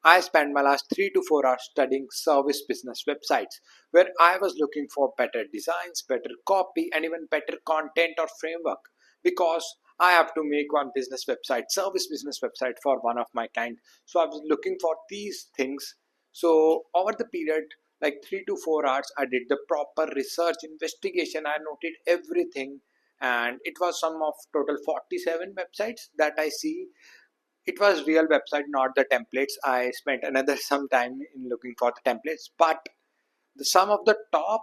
I spent my last 3 to 4 hours studying service business websites where I was looking for better designs, better copy, and even better content or framework because I have to make one business website, service business website for one of my clients. So I was looking for these things. So over the period, like 3 to 4 hours, I did the proper research investigation. I noted everything, and it was some of total 47 websites that I see. It was real website, not the templates. I spent another some time in looking for the templates, but some of the top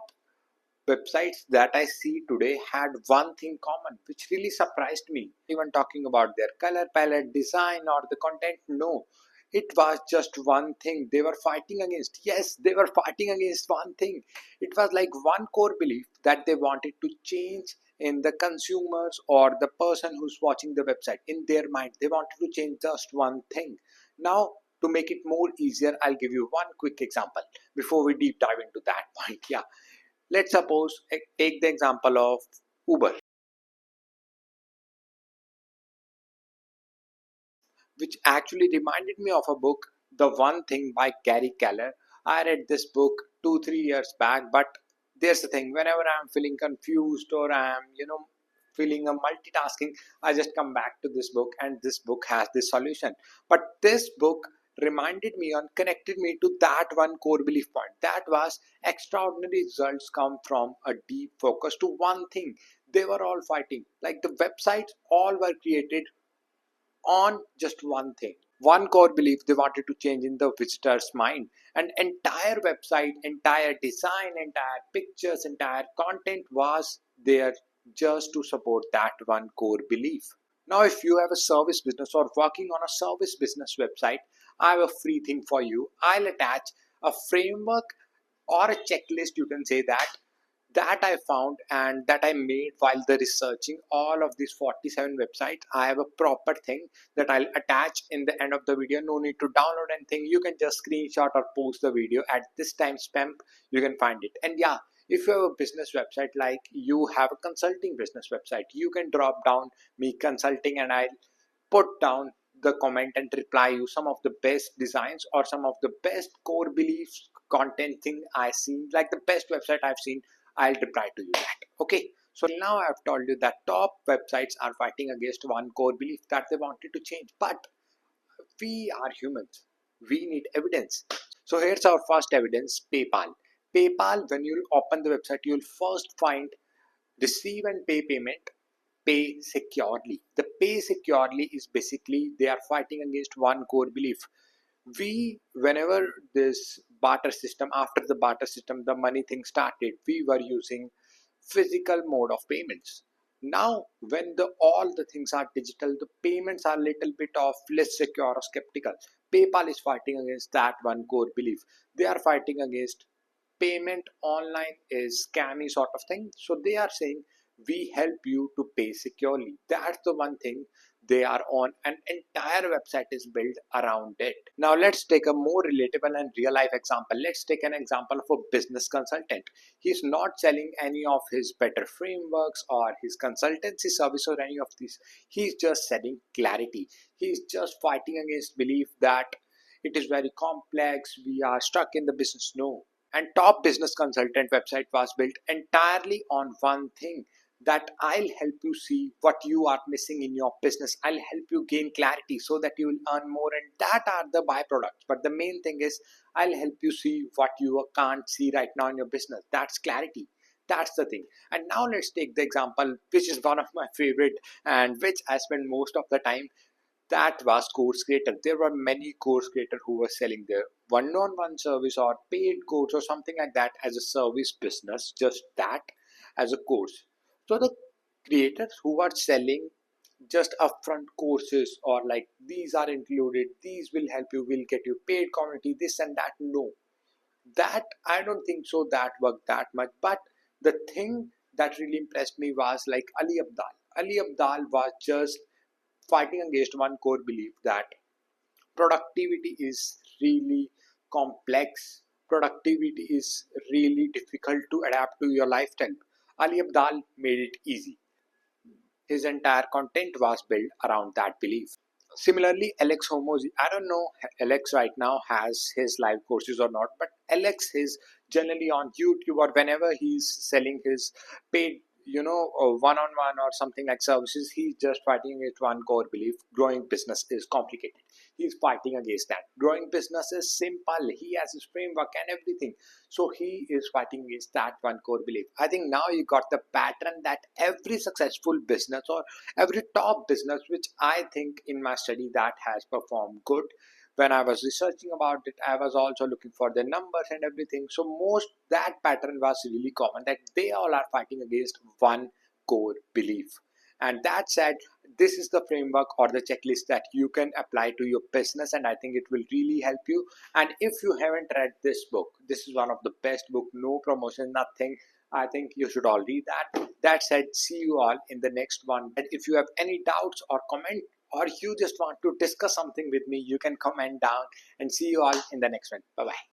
websites that I see today had one thing common, which really surprised me. Even talking about their color palette, design, or the content, no. It was just one thing they were fighting against. Yes, they were fighting against one thing. It was like one core belief that they wanted to change in the consumers or the person who's watching the website. In their mind, they wanted to change just one thing. Now, to make it more easier, I'll give you one quick example before we deep dive into that point. Yeah, let's suppose take the example of Uber, which actually reminded me of a book, The One Thing by Gary Keller. I read this book 2 3 years back, but there's the thing: whenever I'm feeling confused or I'm feeling a multitasking, I just come back to this book, and this book has this solution. But this book reminded me and connected me to that one core belief point. That was extraordinary results come from a deep focus to one thing. They were all fighting. Like the websites all were created on just one thing, one core belief they wanted to change in the visitor's mind. And entire website, entire design, entire pictures, entire content was there just to support that one core belief. Now if you have a service business or working on a service business website, I have a free thing for you. I'll attach a framework or a checklist, you can say that I found and that I made while the researching all of these 47 websites. I have a proper thing that I'll attach in the end of the video. No need to download anything. You can just screenshot or post the video at this time stamp. You can find it. And yeah, if you have a business website, like you have a consulting business website, you can drop down me consulting and I'll put down the comment and reply you some of the best designs or some of the best core beliefs content thing I seen, like the best website I've seen. I'll reply to you that. Okay, so now I've told you that top websites are fighting against one core belief that they wanted to change, but we are humans, we need evidence. So here's our first evidence: PayPal. When you open the website, you'll first find receive and pay payment. Pay securely. The pay securely is basically they are fighting against one core belief. We, whenever this barter system, after the barter system, the money thing started, we were using physical mode of payments. Now when the all the things are digital, the payments are little bit of less secure or skeptical. PayPal is fighting against that one core belief. They are fighting against payment online is scammy sort of thing. So they are saying we help you to pay securely. That's the one thing they are on. An entire website is built around it. Now let's take a more relatable and real life example. Let's take an example of a business consultant. He's not selling any of his better frameworks or his consultancy service or any of these. He's just selling clarity. He's just fighting against belief that it is very complex, we are stuck in the business. No. And top business consultant website was built entirely on one thing: that I'll help you see what you are missing in your business. I'll help you gain clarity so that you will earn more, and that are the byproducts. But the main thing is I'll help you see what you can't see right now in your business. That's clarity. That's the thing. And now let's take the example which is one of my favorite and which I spend most of the time. That was course creator. There were many course creators who were selling their one-on-one service or paid course or something like that as a service business, just that as a course. So the creators who are selling just upfront courses or like these are included, these will help you, will get you paid community, this and that. No, that I don't think so that worked that much. But the thing that really impressed me was like Ali Abdal. Ali Abdal was just fighting against one core belief that productivity is really complex. Productivity is really difficult to adapt to your lifestyle. Ali Abdal made it easy. His entire content was built around that belief. Similarly, Alex Hormozy, I don't know Alex right now has his live courses or not, but Alex is generally on YouTube or whenever he's selling his paid, one-on-one or something like services, he's just fighting with one core belief: growing business is complicated. He's fighting against that. Growing business is simple. He has his framework and everything. So he is fighting against that one core belief. I think now you got the pattern that every successful business or every top business which I think in my study that has performed good, when I was researching about it, I was also looking for the numbers and everything. So most that pattern was really common, that they all are fighting against one core belief. And that said, this is the framework or the checklist that you can apply to your business, and I think it will really help you. And if you haven't read this book, this is one of the best book, no promotion, nothing. I think you should all read that. That said, see you all in the next one. And if you have any doubts or comment, or you just want to discuss something with me, you can comment down, and see you all in the next one. Bye bye.